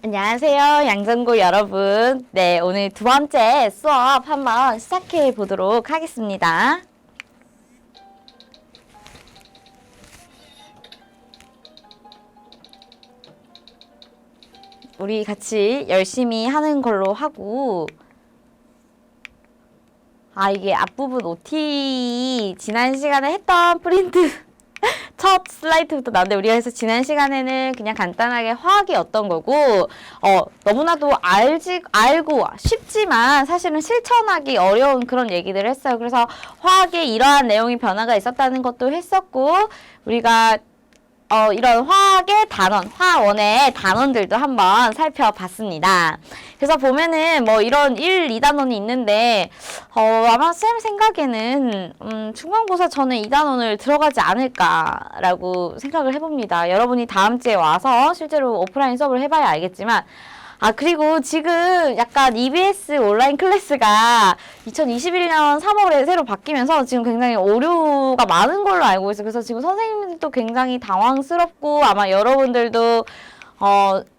안녕하세요, 양전고 여러분. 네, 오늘 두 번째 수업 한번 시작해 보도록 하겠습니다. 우리 같이 열심히 하는 걸로 하고, 이게 앞부분 OT 지난 시간에 했던 프린트 첫 슬라이드부터 나왔는데, 우리가 그래서 지난 시간에는 그냥 간단하게 화학이 어떤 거고, 너무나도 알고 쉽지만 사실은 실천하기 어려운 그런 얘기들을 했어요. 그래서 화학에 이러한 내용이 변화가 있었다는 것도 했었고, 우리가 이런 화학의 단원, 화원의 단원들도 한번 살펴봤습니다. 그래서 보면은 뭐 이런 1, 2단원이 있는데 아마 쌤 생각에는 중간고사 전에 2단원을 들어가지 않을까라고 생각을 해봅니다. 여러분이 다음 주에 와서 실제로 오프라인 수업을 해봐야 알겠지만, 그리고 지금 약간 EBS 온라인 클래스가 2021년 3월에 새로 바뀌면서 지금 굉장히 오류가 많은 걸로 알고 있어요. 그래서 지금 선생님들도 굉장히 당황스럽고 아마 여러분들도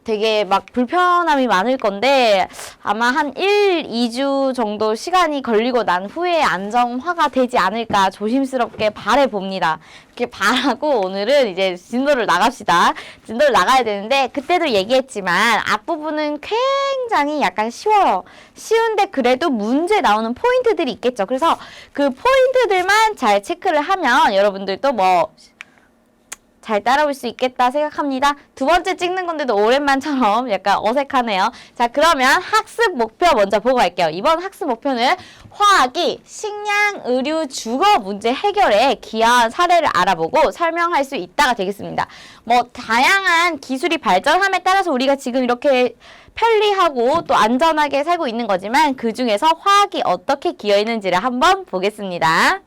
되게 막 불편함이 많을 건데, 아마 한 1, 2주 정도 시간이 걸리고 난 후에 안정화가 되지 않을까 조심스럽게 바라봅니다. 이렇게 바라고 오늘은 이제 진도를 나갑시다. 진도를 나가야 되는데, 그때도 얘기했지만 앞부분은 굉장히 약간 쉬워요. 쉬운데 그래도 문제 나오는 포인트들이 있겠죠. 그래서 그 포인트들만 잘 체크를 하면 여러분들도 잘 따라올 수 있겠다 생각합니다. 두 번째 찍는 건데도 오랜만처럼 약간 어색하네요. 자, 그러면 학습 목표 먼저 보고 갈게요. 이번 학습 목표는 화학이 식량, 의류, 주거 문제 해결에 기여한 사례를 알아보고 설명할 수 있다가 되겠습니다. 다양한 기술이 발전함에 따라서 우리가 지금 이렇게 편리하고 또 안전하게 살고 있는 거지만, 그 중에서 화학이 어떻게 기여했는지를 한번 보겠습니다.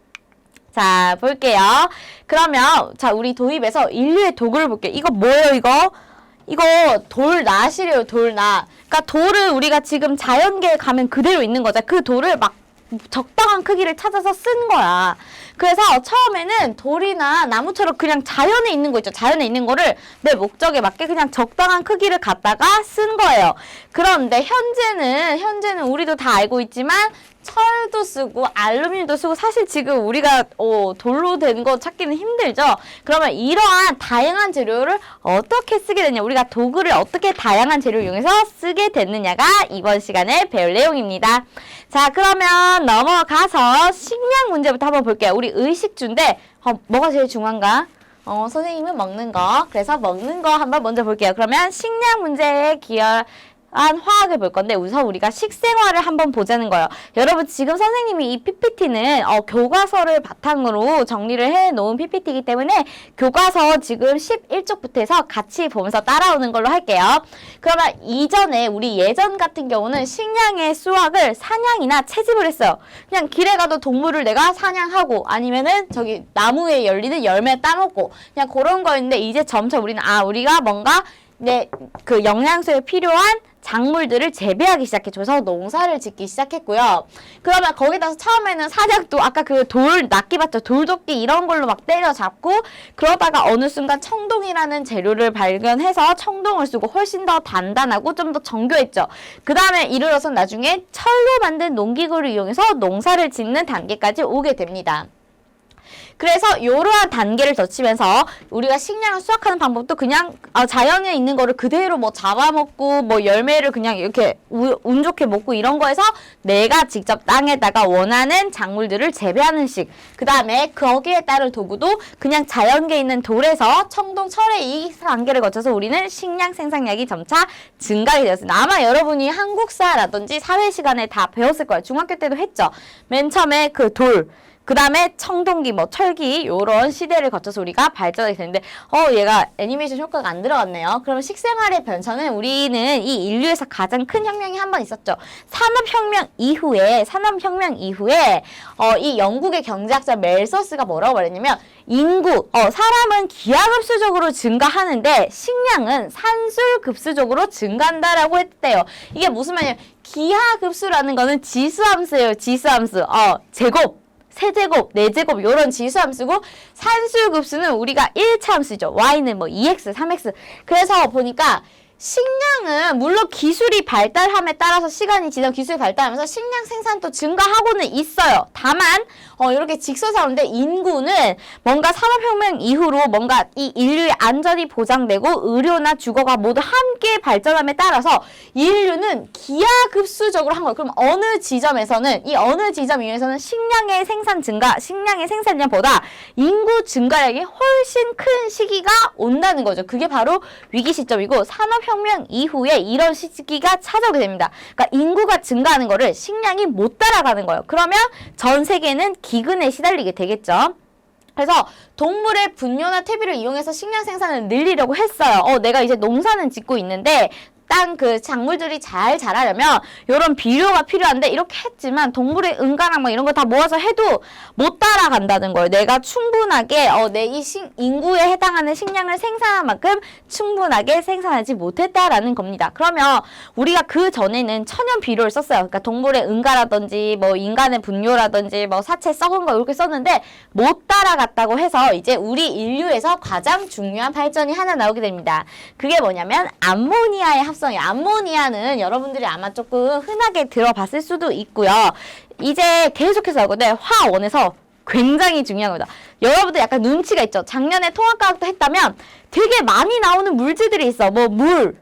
자, 볼게요. 그러면 우리 도입에서 인류의 도구를 볼게요. 이거 뭐예요, 이거? 이거 돌낫이래요, 돌낫. 그러니까 돌을 우리가 지금 자연계에 가면 그대로 있는 거죠. 그 돌을 막 적당한 크기를 찾아서 쓴 거야. 그래서 처음에는 돌이나 나무처럼 그냥 자연에 있는 거 있죠. 자연에 있는 거를 내 목적에 맞게 그냥 적당한 크기를 갖다가 쓴 거예요. 그런데 현재는 우리도 다 알고 있지만 철도 쓰고 알루미늄도 쓰고, 사실 지금 우리가 돌로 된 거 찾기는 힘들죠. 그러면 이러한 다양한 재료를 어떻게 쓰게 됐냐, 우리가 도구를 어떻게 다양한 재료를 이용해서 쓰게 됐느냐가 이번 시간에 배울 내용입니다. 자, 그러면 넘어가서 식량 문제부터 한번 볼게요. 우리 의식주인데 뭐가 제일 중요한가? 선생님은 먹는 거. 그래서 먹는 거 한번 먼저 볼게요. 그러면 식량 문제에 기여한 화학을 볼 건데, 우선 우리가 식생활을 한번 보자는 거예요. 여러분, 지금 선생님이 이 PPT는 교과서를 바탕으로 정리를 해놓은 PPT이기 때문에 교과서 지금 11쪽부터 해서 같이 보면서 따라오는 걸로 할게요. 그러면 이전에 우리 예전 같은 경우는 식량의 수확을 사냥이나 채집을 했어요. 그냥 길에 가도 동물을 내가 사냥하고, 아니면은 저기 나무에 열리는 열매 따먹고, 그냥 그런 거였는데, 이제 점점 우리는 우리가 뭔가 그 영양소에 필요한 작물들을 재배하기 시작해줘서 농사를 짓기 시작했고요. 그러면 거기다가 처음에는 사냥도 아까 그 돌 낚기 봤죠? 돌도끼 이런 걸로 막 때려잡고, 그러다가 어느 순간 청동이라는 재료를 발견해서 청동을 쓰고 훨씬 더 단단하고 좀 더 정교했죠. 그 다음에 이르러서 나중에 철로 만든 농기구를 이용해서 농사를 짓는 단계까지 오게 됩니다. 그래서 이러한 단계를 거치면서 우리가 식량을 수확하는 방법도 그냥 자연에 있는 거를 그대로 잡아먹고 열매를 그냥 이렇게 운 좋게 먹고 이런 거에서 내가 직접 땅에다가 원하는 작물들을 재배하는 식, 그 다음에 거기에 따른 도구도 그냥 자연계에 있는 돌에서 청동, 철의 이 단계를 거쳐서 우리는 식량 생산량이 점차 증가하게 되었습니다. 아마 여러분이 한국사라든지 사회 시간에 다 배웠을 거예요. 중학교 때도 했죠. 맨 처음에 그 돌, 그 다음에 청동기, 철기, 요런 시대를 거쳐서 우리가 발전하게 되는데, 얘가 애니메이션 효과가 안 들어갔네요. 그러면 식생활의 변천은 우리는 이 인류에서 가장 큰 혁명이 한 번 있었죠. 산업혁명 이후에, 이 영국의 경제학자 멜서스가 뭐라고 말했냐면, 사람은 기하급수적으로 증가하는데, 식량은 산술급수적으로 증가한다라고 했대요. 이게 무슨 말이냐면, 기하급수라는 거는 지수함수예요, 지수함수. 제곱. 세제곱, 네제곱 이런 지수함수고, 산수급수는 우리가 1차 함수죠. y는 2x, 3x. 그래서 보니까 식량은 물론 기술이 발달함에 따라서 시간이 지나고 기술이 발달하면서 식량 생산도 증가하고는 있어요. 다만 이렇게 직서사인데 인구는 뭔가 산업혁명 이후로 뭔가 이 인류의 안전이 보장되고 의료나 주거가 모두 함께 발전함에 따라서 인류는 기하급수적으로 한 거예요. 그럼 어느 지점에서는 이 어느 지점 이후에서는 식량의 생산 증가, 식량의 생산량보다 인구 증가량이 훨씬 큰 시기가 온다는 거죠. 그게 바로 위기 시점이고 산업혁명 이후에 이런 시기가 찾아오게 됩니다. 그러니까 인구가 증가하는 거를 식량이 못 따라가는 거예요. 그러면 전 세계는 기근에 시달리게 되겠죠. 그래서 동물의 분뇨나 퇴비를 이용해서 식량 생산을 늘리려고 했어요. 내가 이제 농사는 짓고 있는데 땅 그 작물들이 잘 자라려면 이런 비료가 필요한데 이렇게 했지만 동물의 응가랑 막 이런 거 다 모아서 해도 못 따라간다는 거예요. 내가 충분하게 내 이 인구에 해당하는 식량을 생산한 만큼 충분하게 생산하지 못했다라는 겁니다. 그러면 우리가 그 전에는 천연 비료를 썼어요. 그러니까 동물의 응가라든지 뭐 인간의 분뇨라든지 뭐 사체 썩은 거 이렇게 썼는데 못 따라갔다고 해서 이제 우리 인류에서 가장 중요한 발전이 하나 나오게 됩니다. 그게 뭐냐면 암모니아의 합성이에요. 암모니아는 여러분들이 아마 조금 흔하게 들어봤을 수도 있고요. 이제 계속해서 나오는데 화원에서 굉장히 중요한 겁니다. 여러분들 약간 눈치가 있죠. 작년에 통합과학도 했다면 되게 많이 나오는 물질들이 있어. 뭐 물,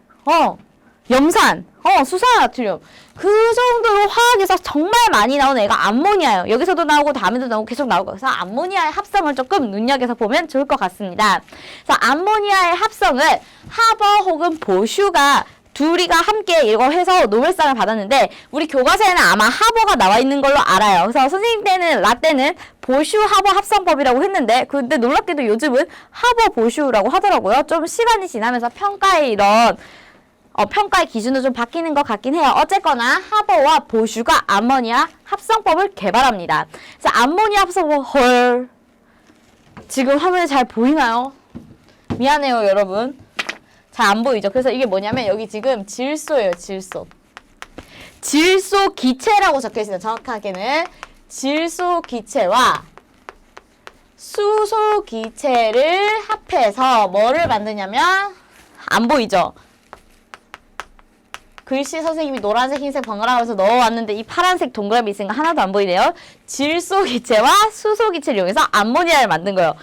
염산, 수산화투륨. 그 정도로 화학에서 정말 많이 나오는 애가 암모니아예요. 여기서도 나오고 다음에도 나오고 계속 나오고. 그래서 암모니아의 합성을 조금 눈여겨서 보면 좋을 것 같습니다. 그래서 암모니아의 합성을 하버 혹은 보슈가 둘이가 함께 이거 해서 노벨상을 받았는데 우리 교과서에는 아마 하버가 나와 있는 걸로 알아요. 그래서 선생님 때는 라떼는 보슈 하버 합성법이라고 했는데 근데 놀랍게도 요즘은 하버 보슈라고 하더라고요. 좀 시간이 지나면서 평가의 이런 평가의 기준도 좀 바뀌는 것 같긴 해요. 어쨌거나 하버와 보슈가 암모니아 합성법을 개발합니다. 그래서 암모니아 합성법 헐 지금 화면에 잘 보이나요? 미안해요 여러분. 잘 안 보이죠? 그래서 이게 뭐냐면 여기 지금 질소예요. 질소. 질소 기체라고 적혀 있습니다. 정확하게는 질소 기체와 수소 기체를 합해서 뭐를 만드냐면 안 보이죠? 글씨 선생님이 노란색, 흰색 번갈아 가면서 넣어왔는데 이 파란색 동그라미 있으니까 하나도 안 보이네요. 질소 기체와 수소 기체를 이용해서 암모니아를 만든 거예요.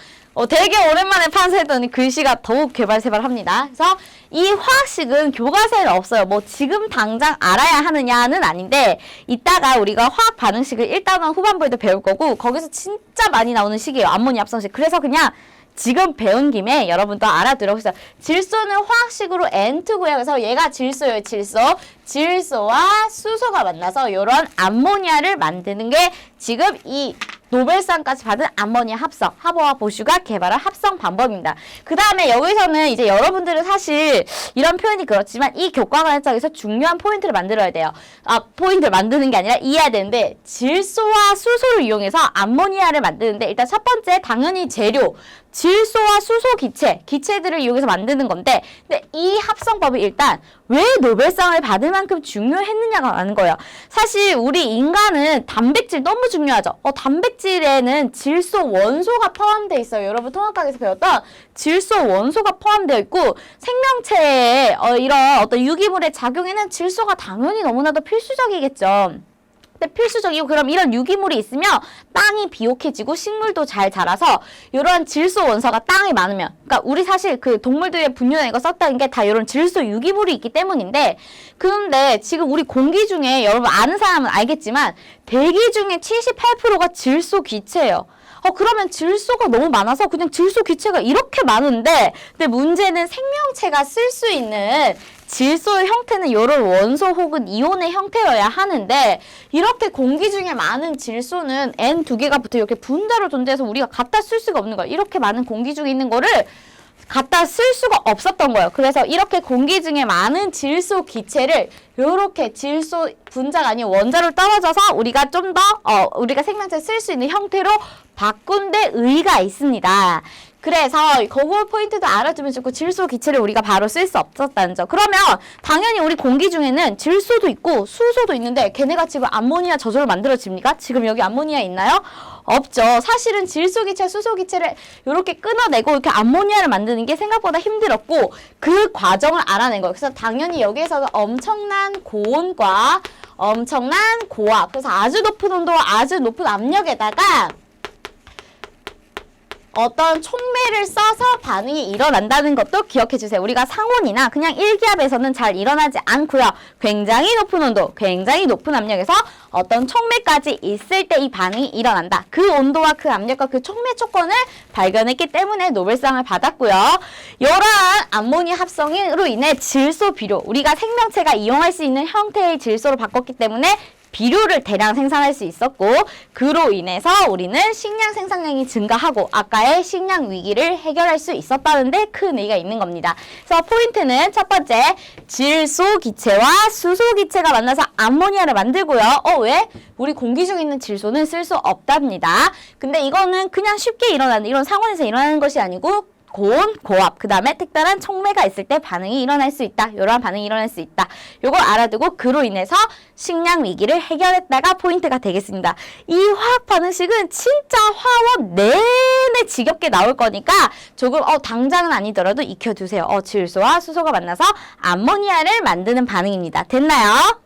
되게 오랜만에 판서했더니 글씨가 더욱 개발세발합니다. 그래서 이 화학식은 교과서에는 없어요. 뭐 지금 당장 알아야 하느냐는 아닌데 이따가 우리가 화학 반응식을 1단원 후반부에도 배울 거고 거기서 진짜 많이 나오는 식이에요. 암모니아 합성식. 그래서 그냥 지금 배운 김에 여러분도 알아들어보세요. 질소는 화학식으로 N2고요. 그래서 얘가 질소예요. 질소. 질소와 수소가 만나서 이런 암모니아를 만드는 게 지금 이 노벨상까지 받은 암모니아 합성, 하버와 보슈가 개발한 합성 방법입니다. 그 다음에 여기서는 이제 여러분들은 사실 이런 표현이 그렇지만 이 교과과정에서 중요한 포인트를 만들어야 돼요. 포인트를 만드는 게 아니라 이해해야 되는데 질소와 수소를 이용해서 암모니아를 만드는데 일단 첫 번째 당연히 재료, 질소와 수소 기체들을 이용해서 만드는 건데 근데 이 합성법이 일단 왜 노벨상을 받을 만큼 중요했느냐가 라는 거예요. 사실 우리 인간은 단백질 너무 중요하죠. 단백질에는 질소 원소가 포함되어 있어요. 여러분 통합과학에서 배웠던 질소 원소가 포함되어 있고 생명체에 이런 어떤 유기물의 작용에는 질소가 당연히 너무나도 필수적이겠죠. 근데 필수적이고 그럼 이런 유기물이 있으면 땅이 비옥해지고 식물도 잘 자라서 이러한 질소 원소가 땅에 많으면 그러니까 우리 사실 그 동물들의 분뇨나 이거 썼다는 게 다 이런 질소 유기물이 있기 때문인데 그런데 지금 우리 공기 중에 여러분 아는 사람은 알겠지만 대기 중에 78%가 질소 기체예요. 그러면 질소가 너무 많아서 그냥 질소 기체가 이렇게 많은데 근데 문제는 생명체가 쓸 수 있는 질소의 형태는 이런 원소 혹은 이온의 형태여야 하는데 이렇게 공기 중에 많은 질소는 N2개가 붙어 이렇게 분자로 존재해서 우리가 갖다 쓸 수가 없는 거예요. 이렇게 많은 공기 중에 있는 거를 갖다 쓸 수가 없었던 거예요. 그래서 이렇게 공기 중에 많은 질소 기체를 이렇게 질소 분자가 아닌 원자로 떨어져서 우리가 좀 더 우리가 생명체 쓸 수 있는 형태로 바꾼 데 의의가 있습니다. 그래서 그거 포인트도 알아두면 좋고 질소 기체를 우리가 바로 쓸 수 없었다는 점. 그러면 당연히 우리 공기 중에는 질소도 있고 수소도 있는데 걔네가 지금 암모니아 저절로 만들어집니까? 지금 여기 암모니아 있나요? 없죠. 사실은 질소 기체, 수소 기체를 이렇게 끊어내고 이렇게 암모니아를 만드는 게 생각보다 힘들었고 그 과정을 알아낸 거예요. 그래서 당연히 여기에서는 엄청난 고온과 엄청난 고압, 그래서 아주 높은 온도와 아주 높은 압력에다가 어떤 촉매를 써서 반응이 일어난다는 것도 기억해 주세요. 우리가 상온이나 그냥 일기압에서는 잘 일어나지 않고요. 굉장히 높은 온도, 굉장히 높은 압력에서 어떤 촉매까지 있을 때 이 반응이 일어난다. 그 온도와 그 압력과 그 촉매 조건을 발견했기 때문에 노벨상을 받았고요. 이러한 암모니아 합성으로 인해 질소 비료, 우리가 생명체가 이용할 수 있는 형태의 질소로 바꿨기 때문에 비료를 대량 생산할 수 있었고 그로 인해서 우리는 식량 생산량이 증가하고 아까의 식량 위기를 해결할 수 있었다는데 큰 의의가 있는 겁니다. 그래서 포인트는 첫 번째, 질소 기체와 수소 기체가 만나서 암모니아를 만들고요. 왜? 우리 공기 중에 있는 질소는 쓸 수 없답니다. 근데 이거는 그냥 쉽게 일어나는, 이런 상온에서 일어나는 것이 아니고 고온, 고압, 그 다음에 특별한 촉매가 있을 때 반응이 일어날 수 있다. 이러한 반응이 일어날 수 있다. 요걸 알아두고 그로 인해서 식량 위기를 해결했다가 포인트가 되겠습니다. 이 화학 반응식은 진짜 화원 내내 지겹게 나올 거니까 조금 당장은 아니더라도 익혀두세요. 질소와 수소가 만나서 암모니아를 만드는 반응입니다. 됐나요?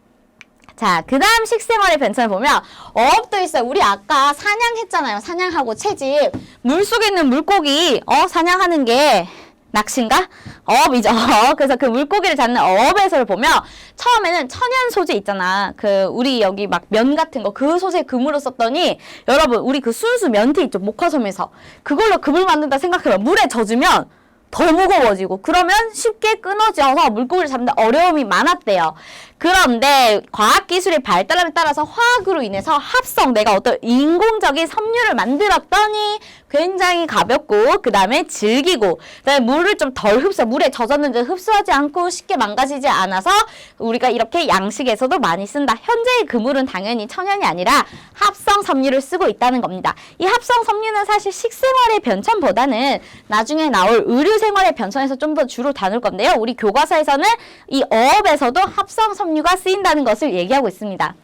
자, 그 다음 식생활의 변천을 보면 어업도 있어요. 우리 아까 사냥했잖아요. 사냥하고 채집. 물속에 있는 물고기 사냥하는 게 낚시인가? 어업이죠. 그래서 그 물고기를 잡는 어업에서를 보면 처음에는 천연 소재 있잖아. 우리 여기 막 면 같은 거 그 소재 금으로 썼더니 여러분 우리 그 순수 면티 있죠. 목화섬에서 그걸로 금을 만든다 생각해봐. 물에 젖으면 더 무거워지고 그러면 쉽게 끊어져서 물고기를 잡는 데 어려움이 많았대요. 그런데 과학기술의 발달함에 따라서 화학으로 인해서 합성, 내가 어떤 인공적인 섬유를 만들었더니 굉장히 가볍고 그 다음에 질기고 그 다음에 물을 좀 덜 물에 젖었는데 흡수하지 않고 쉽게 망가지지 않아서 우리가 이렇게 양식에서도 많이 쓴다. 현재의 그물은 당연히 천연이 아니라 합성 섬유를 쓰고 있다는 겁니다. 이 합성 섬유는 사실 식생활의 변천보다는 나중에 나올 의료생활의 변천에서 좀 더 주로 다룰 건데요. 우리 교과서에서는 이 어업에서도 합성 섬유가 쓰인다는 것을 얘기하고 있습니다.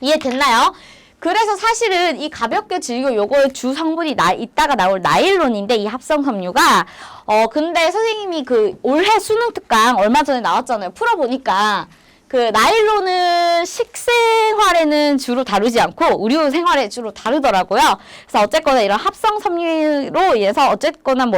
이해됐나요? 그래서 사실은 이 가볍게 질기고 요거의 주 성분이 이따가 나올 나일론인데 이 합성 섬유가 근데 선생님이 올해 수능 특강 얼마 전에 나왔잖아요. 풀어보니까 나일론은 식생활에는 주로 다루지 않고 의료 생활에 주로 다루더라고요. 그래서 어쨌거나 이런 합성 섬유로 인해서 어쨌거나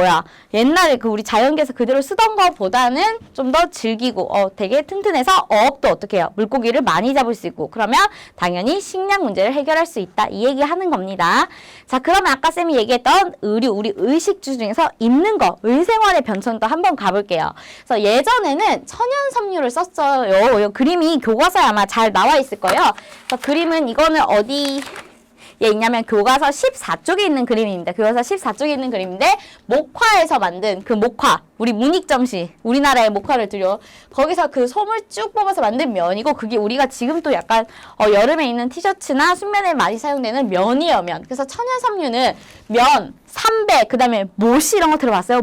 옛날에 우리 자연계에서 그대로 쓰던 것보다는 좀 더 질기고 되게 튼튼해서 어업도 어떻게 해요? 물고기를 많이 잡을 수 있고 그러면 당연히 식량 문제를 해결할 수 있다. 이 얘기 하는 겁니다. 자, 그러면 아까 쌤이 얘기했던 우리 의식주 중에서 있는 거, 의생활의 변천도 한번 가볼게요. 그래서 예전에는 천연 섬유를 썼어요. 그림이 교과서에 아마 잘 나와 있을 거예요. 그래서 그림은 이거는 어디에 있냐면 교과서 14쪽에 있는 그림입니다. 교과서 14쪽에 있는 그림인데 목화에서 만든 목화, 우리 문익점시, 우리나라의 목화를 들여 거기서 솜을 쭉 뽑아서 만든 면이고 그게 우리가 지금 또 약간 여름에 입는 티셔츠나 순면에 많이 사용되는 면이에요, 면. 그래서 천연 섬유는 면, 삼배, 그 다음에 모시 이런 거 들어봤어요?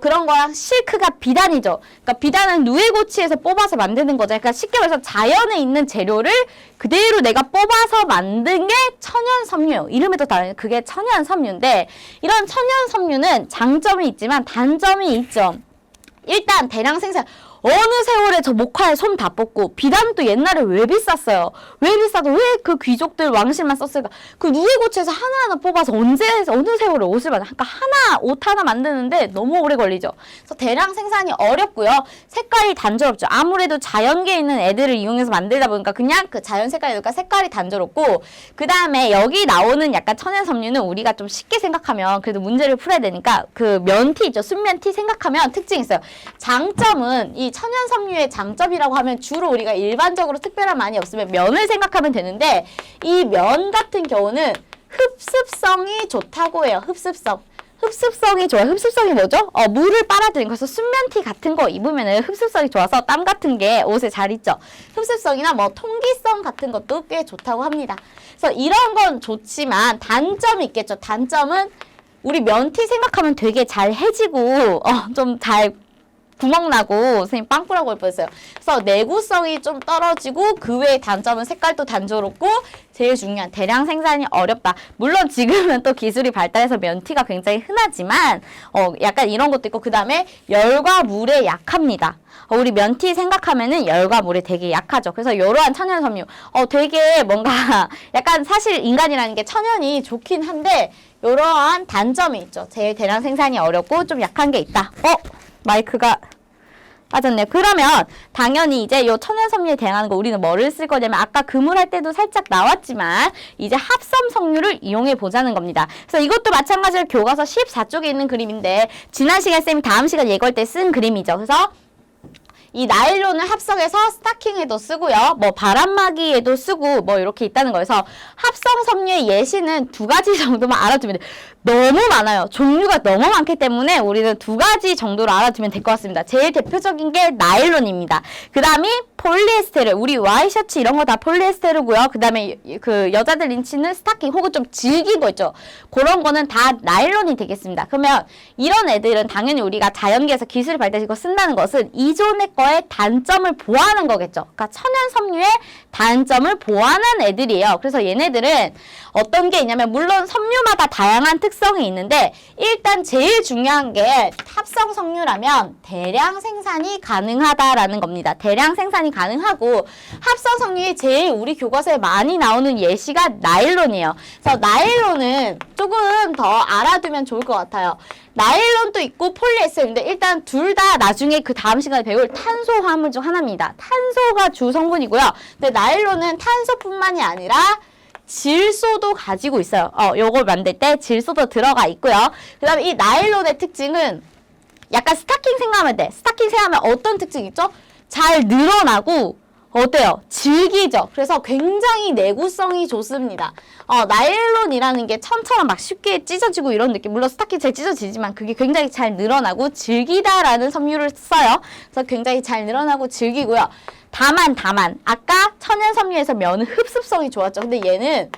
그런 거랑 실크가 비단이죠. 그러니까 비단은 누에고치에서 뽑아서 만드는 거죠. 그러니까 쉽게 말해서 자연에 있는 재료를 그대로 내가 뽑아서 만든 게 천연 섬유예요. 이름에도 다른 그게 천연 섬유인데 이런 천연 섬유는 장점이 있지만 단점이 있죠. 일단 대량 생산. 어느 세월에 저 목화에 솜 다 뽑고 비단도 옛날에 왜 비쌌어요? 왜 비싸도 왜 그 귀족들 왕실만 썼을까? 누에고치에서 하나하나 뽑아서 어느 세월에 옷을 그러니까 옷 하나 만드는데 너무 오래 걸리죠. 그래서 대량 생산이 어렵고요. 색깔이 단조롭죠. 아무래도 자연계에 있는 애들을 이용해서 만들다 보니까 그냥 자연 색깔이니까 색깔이 단조롭고 그 다음에 여기 나오는 약간 천연 섬유는 우리가 좀 쉽게 생각하면 그래도 문제를 풀어야 되니까 면티 있죠. 순면티 생각하면 특징이 있어요. 장점은 이 천연 섬유의 장점이라고 하면 주로 우리가 일반적으로 특별한 많이 없으면 면을 생각하면 되는데 이 면 같은 경우는 흡습성이 좋다고 해요. 흡습성이 좋아요. 흡습성이 뭐죠? 물을 빨아들이는 거서 순면티 같은 거 입으면은 흡습성이 좋아서 땀 같은 게 옷에 잘 있죠. 흡습성이나 통기성 같은 것도 꽤 좋다고 합니다. 그래서 이런 건 좋지만 단점이 있겠죠. 단점은 우리 면티 생각하면 되게 잘 해지고 좀 잘 구멍나고 선생님 빵꾸라고 할 뻔했어요. 그래서 내구성이 좀 떨어지고 그 외의 단점은 색깔도 단조롭고 제일 중요한 대량 생산이 어렵다. 물론 지금은 또 기술이 발달해서 면티가 굉장히 흔하지만 약간 이런 것도 있고 그 다음에 열과 물에 약합니다. 우리 면티 생각하면은 열과 물에 되게 약하죠. 그래서 이러한 천연 섬유 되게 뭔가 약간 사실 인간이라는 게 천연이 좋긴 한데 이러한 단점이 있죠. 제일 대량 생산이 어렵고 좀 약한 게 있다. 마이크가 빠졌네요. 그러면 당연히 이제 요 천연 섬유에 대응하는 거 우리는 뭐를 쓸 거냐면 아까 그물할 때도 살짝 나왔지만 이제 합성 석유를 이용해 보자는 겁니다. 그래서 이것도 마찬가지로 교과서 14쪽에 있는 그림인데 지난 시간 쌤이 다음 시간 예고할 때 쓴 그림이죠. 그래서 이 나일론을 합성해서 스타킹에도 쓰고요. 뭐 바람막이에도 쓰고 뭐 이렇게 있다는 거여서 합성 섬유의 예시는 2가지 정도만 알아두면 돼요. 너무 많아요. 종류가 너무 많기 때문에 우리는 2가지 정도로 알아두면 될 것 같습니다. 제일 대표적인 게 나일론입니다. 그 다음이 폴리에스테르. 우리 와이셔츠 이런 거 다 폴리에스테르고요. 그 다음에 그 여자들 린치는 스타킹 혹은 좀 질긴 거 있죠. 그런 거는 다 나일론이 되겠습니다. 그러면 이런 애들은 당연히 우리가 자연계에서 기술이 발달해서 쓴다는 것은 이존의 거의 단점을 보완하는 거겠죠. 그러니까 천연 섬유의 단점을 보완한 애들이에요. 그래서 얘네들은 어떤 게 있냐면 물론 섬유마다 다양한 특성이 있는데 일단 제일 중요한 게 합성 섬유라면 대량 생산이 가능하다라는 겁니다. 대량 생산이 가능하고 합성 섬유의 제일 우리 교과서에 많이 나오는 예시가 나일론이에요. 그래서 나일론은 조금 더 알아두면 좋을 것 같아요. 나일론도 있고 폴리에스테르인데 일단 둘 다 나중에 그 다음 시간에 배울 탄소 화물 중 하나입니다. 탄소가 주 성분이고요. 근데 나일론은 탄소뿐만이 아니라 질소도 가지고 있어요. 요걸 만들 때 질소도 들어가 있고요. 그 다음에 이 나일론의 특징은 약간 스타킹 생각하면 돼. 스타킹 생각하면 어떤 특징이 있죠? 잘 늘어나고 어때요? 질기죠? 그래서 굉장히 내구성이 좋습니다. 나일론이라는 게 천처럼 막 쉽게 찢어지고 이런 느낌. 물론 스타킹 잘 찢어지지만 그게 굉장히 잘 늘어나고 질기다라는 섬유를 써요. 그래서 굉장히 잘 늘어나고 질기고요. 다만 아까 천연 섬유에서 면은 흡습성이 좋았죠. 근데 얘는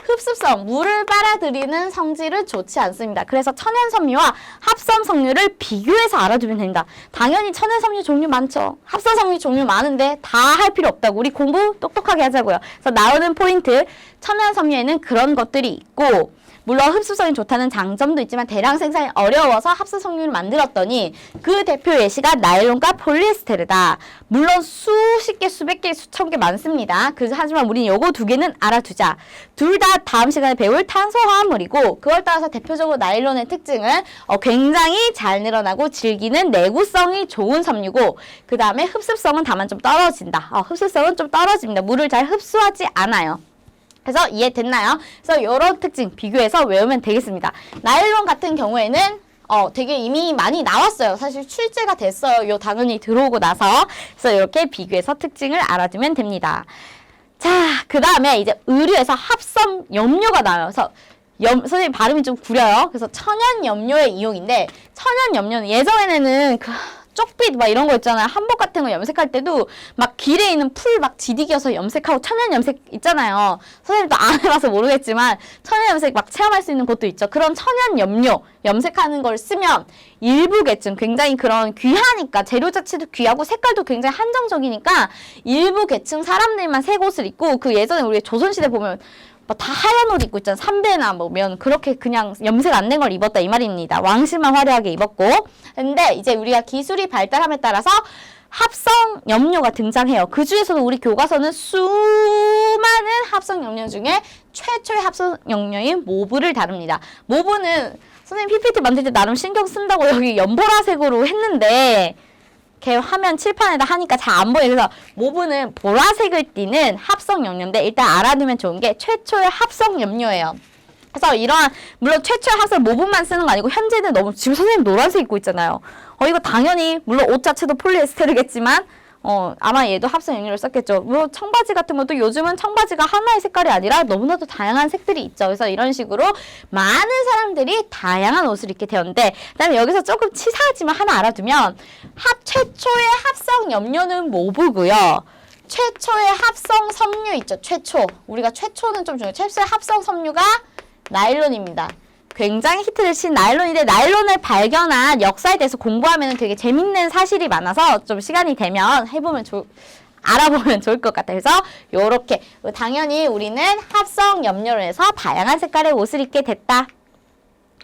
흡습성, 물을 빨아들이는 성질은 좋지 않습니다. 그래서 천연 섬유와 합성 섬유를 비교해서 알아두면 됩니다. 당연히 천연 섬유 종류 많죠. 합성 섬유 종류 많은데 다 할 필요 없다고. 우리 공부 똑똑하게 하자고요. 그래서 나오는 포인트, 천연 섬유에는 그런 것들이 있고 물론 흡수성이 좋다는 장점도 있지만 대량 생산이 어려워서 합성 섬유를 만들었더니 그 대표 예시가 나일론과 폴리에스테르다. 물론 수십 개, 수백 개, 수천 개 많습니다. 하지만 우리는 요거 2개는 알아두자. 둘 다 다음 시간에 배울 탄소화합물이고 그걸 따라서 대표적으로 나일론의 특징은 굉장히 잘 늘어나고 질기는 내구성이 좋은 섬유고 그 다음에 흡습성은 다만 좀 떨어진다. 흡습성은 좀 떨어집니다. 물을 잘 흡수하지 않아요. 그래서 이해됐나요? 그래서 이런 특징 비교해서 외우면 되겠습니다. 나일론 같은 경우에는 되게 이미 많이 나왔어요. 사실 출제가 됐어요. 요 당연히 들어오고 나서. 그래서 이렇게 비교해서 특징을 알아두면 됩니다. 자, 그 다음에 이제 의류에서 합성 염료가 나와요. 그래서 선생님 발음이 좀 구려요. 그래서 천연 염료의 이용인데 천연 염료는 예전에는 쪽빛 막 이런 거 있잖아요. 한복 같은 거 염색할 때도 막 길에 있는 풀 막 지디겨서 염색하고 천연 염색 있잖아요. 선생님도 안 해봐서 모르겠지만 천연 염색 막 체험할 수 있는 곳도 있죠. 그런 천연 염료 염색하는 걸 쓰면 일부 계층 굉장히 그런 귀하니까 재료 자체도 귀하고 색깔도 굉장히 한정적이니까 일부 계층 사람들만 새 옷을 입고 그 예전에 우리 조선시대 보면 다 하얀 옷 입고 있잖아. 삼배나 면 그렇게 그냥 염색 안 된 걸 입었다 이 말입니다. 왕실만 화려하게 입었고. 근데 이제 우리가 기술이 발달함에 따라서 합성 염료가 등장해요. 그 중에서도 우리 교과서는 수많은 합성 염료 중에 최초의 합성 염료인 모브를 다룹니다. 모브는 선생님 PPT 만들 때 나름 신경 쓴다고 여기 연보라색으로 했는데 이렇게 화면 칠판에다 하니까 잘 안 보여요. 그래서 모브는 보라색을 띠는 합성 염료인데 일단 알아두면 좋은 게 최초의 합성 염료예요. 그래서 이러한 물론 최초의 합성 모브만 쓰는 거 아니고 현재는 너무 지금 선생님 노란색 입고 있잖아요. 이거 당연히 물론 옷 자체도 폴리에스테르겠지만 아마 얘도 합성 염료를 썼겠죠. 물론 청바지 같은 것도 요즘은 청바지가 하나의 색깔이 아니라 너무나도 다양한 색들이 있죠. 그래서 이런 식으로 많은 사람들이 다양한 옷을 입게 되었는데 그다음에 여기서 조금 치사하지만 하나 알아두면 최초의 합성 염료는 모브고요. 최초의 합성 섬유 있죠. 우리가 최초는 좀 중요해요. 최초의 합성 섬유가 나일론입니다. 굉장히 히트를 친 나일론인데 나일론을 발견한 역사에 대해서 공부하면 되게 재밌는 사실이 많아서 좀 시간이 되면 알아보면 좋을 것 같아요. 그래서 요렇게 당연히 우리는 합성 염료로 해서 다양한 색깔의 옷을 입게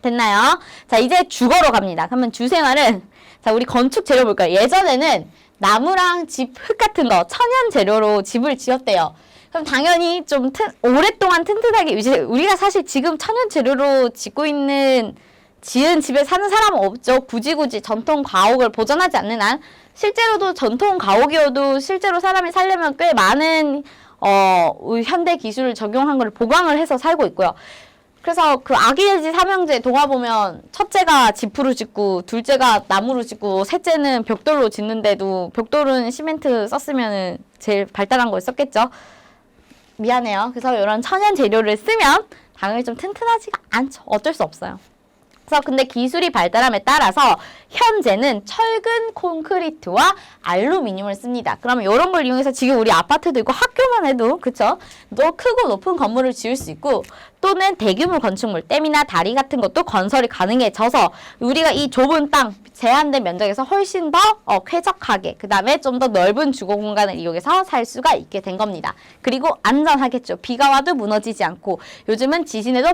됐나요? 자, 이제 주거로 갑니다. 그러면 주생활은 자, 우리 건축 재료 볼까요? 예전에는 나무랑 집 흙 같은 거 천연 재료로 집을 지었대요. 그럼 당연히 좀 오랫동안 튼튼하게 우리가 사실 지금 천연 재료로 지은 집에 사는 사람은 없죠. 굳이 전통 가옥을 보존하지 않는 한 실제로도 전통 가옥이어도 실제로 사람이 살려면 꽤 많은 현대 기술을 적용한 걸 보강을 해서 살고 있고요. 그래서 그 아기돼지 삼형제 동화 보면 첫째가 지프로 짓고 둘째가 나무로 짓고 셋째는 벽돌로 짓는데도 벽돌은 시멘트 썼으면 제일 발달한 걸 썼겠죠. 미안해요. 그래서 이런 천연 재료를 쓰면 당연히 좀 튼튼하지가 않죠. 어쩔 수 없어요. 그래서 근데 기술이 발달함에 따라서 현재는 철근 콘크리트와 알루미늄을 씁니다. 그러면 이런 걸 이용해서 지금 우리 아파트도 있고 학교만 해도 그쵸? 또 크고 높은 건물을 지을 수 있고 또는 대규모 건축물, 댐이나 다리 같은 것도 건설이 가능해져서 우리가 이 좁은 땅, 제한된 면적에서 훨씬 더 쾌적하게 그 다음에 좀 더 넓은 주거 공간을 이용해서 살 수가 있게 된 겁니다. 그리고 안전하겠죠. 비가 와도 무너지지 않고 요즘은 지진에도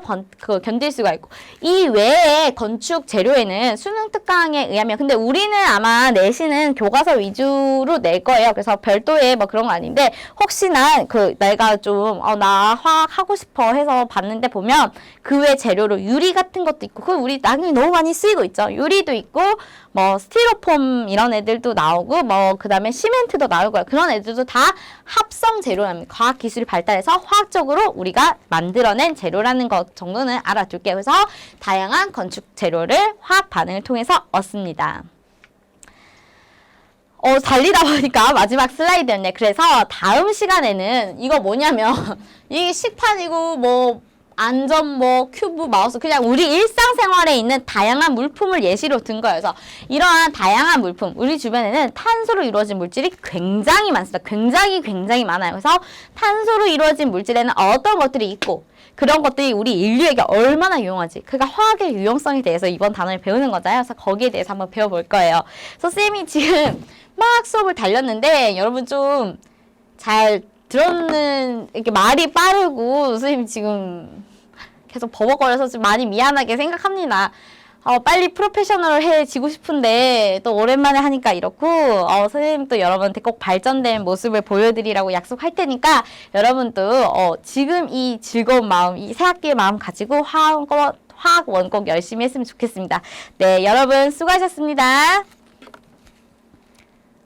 견딜 수가 있고 이 외에 건축 재료에는 수능 특강에 의하면 근데 우리는 아마 내신은 교과서 위주로 낼 거예요. 그래서 별도의 뭐 그런 거 아닌데 혹시나 내가 좀 나 화학 하고 싶어 해서 봤는데 보면 그 외 재료로 유리 같은 것도 있고 그 우리 나중에 너무 많이 쓰이고 있죠. 유리도 있고 뭐 스티로폼 이런 애들도 나오고 뭐 그다음에 시멘트도 나오고요. 그런 애들도 다 합성 재료랍니다. 과학 기술이 발달해서 화학적으로 우리가 만들어낸 재료라는 것 정도는 알아둘게요. 그래서 다양한 건축 재료를 화학 반응을 통해서 얻습니다. 달리다 보니까 마지막 슬라이드였네. 그래서 다음 시간에는 이거 뭐냐면 이게 식판이고 뭐 안전 뭐 큐브 마우스 그냥 우리 일상생활에 있는 다양한 물품을 예시로 든 거예요. 그래서 이러한 다양한 물품 우리 주변에는 탄소로 이루어진 물질이 굉장히 많습니다. 굉장히 많아요. 그래서 탄소로 이루어진 물질에는 어떤 것들이 있고 그런 것들이 우리 인류에게 얼마나 유용하지? 그러니까 화학의 유용성에 대해서 이번 단어를 배우는 거잖아요. 그래서 거기에 대해서 한번 배워볼 거예요. 선생님이 지금 막 수업을 달렸는데 여러분 좀 잘 이렇게 말이 빠르고 선생님 지금 계속 버벅거려서 좀 많이 미안하게 생각합니다. 빨리 프로페셔널해지고 싶은데 또 오랜만에 하니까 이렇고 선생님도 여러분한테 꼭 발전된 모습을 보여드리라고 약속할 테니까 여러분도 지금 이 즐거운 마음, 이 새학기의 마음 가지고 화학 원곡 열심히 했으면 좋겠습니다. 네, 여러분 수고하셨습니다.